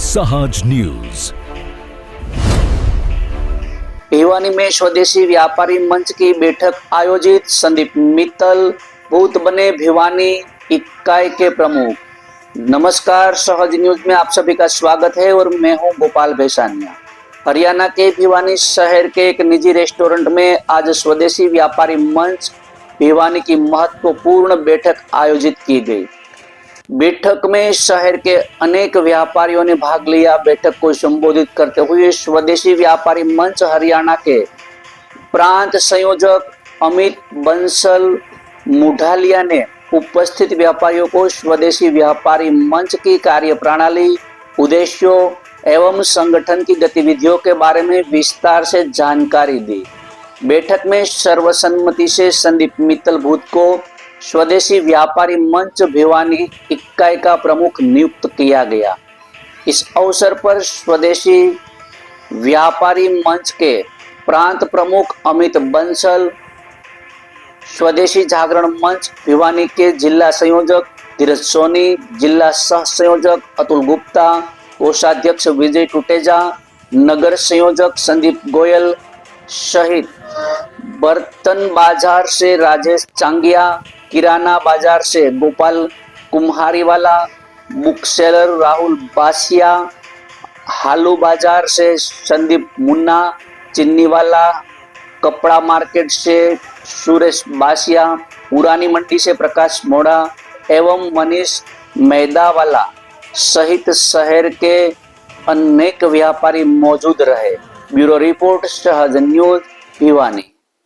सहज न्यूज। भिवानी में स्वदेशी व्यापारी मंच की बैठक आयोजित। संदीप मित्तल भूत बने भिवानी इकाई के प्रमुख। नमस्कार, सहज न्यूज में आप सभी का स्वागत है और मैं हूं गोपाल भैसानिया। हरियाणा के भिवानी शहर के एक निजी रेस्टोरेंट में आज स्वदेशी व्यापारी मंच भिवानी की महत्वपूर्ण बैठक आयोजित की गई। बैठक में शहर के अनेक व्यापारियों ने भाग लिया। बैठक को संबोधित करते हुए स्वदेशी व्यापारी मंच हरियाणा के प्रांत संयोजक अमित बंसल मुढ़ालिया ने उपस्थित व्यापारियों को स्वदेशी व्यापारी मंच की कार्यप्रणाली, उद्देश्यों एवं संगठन की गतिविधियों के बारे में विस्तार से जानकारी दी। बैठक में सर्वसम्मति से संदीप मित्तल भूत को स्वदेशी व्यापारी मंच भिवानी इकाई का प्रमुख नियुक्त किया गया। इस अवसर पर स्वदेशी व्यापारी मंच के प्रांत प्रमुख अमित बंसल, स्वदेशी जागरण मंच भिवानी के जिला संयोजक धीरज सोनी, जिला सह संयोजक अतुल गुप्ता, कोषाध्यक्ष विजय टुटेजा, नगर संयोजक संदीप गोयल सहित बर्तन बाजार से राजेश चांगिया, किराना बाजार से गोपाल कुम्हारीवाला, बुक सेलर राहुल बासिया, हालू बाजार से संदीप मुन्ना, चिन्नीवाला, कपड़ा मार्केट से सुरेश बासिया, पुरानी मंडी से प्रकाश मोड़ा एवं मनीष मैदावाला सहित शहर के अनेक व्यापारी मौजूद रहे। ब्यूरो रिपोर्ट, सहज न्यूज, भिवानी।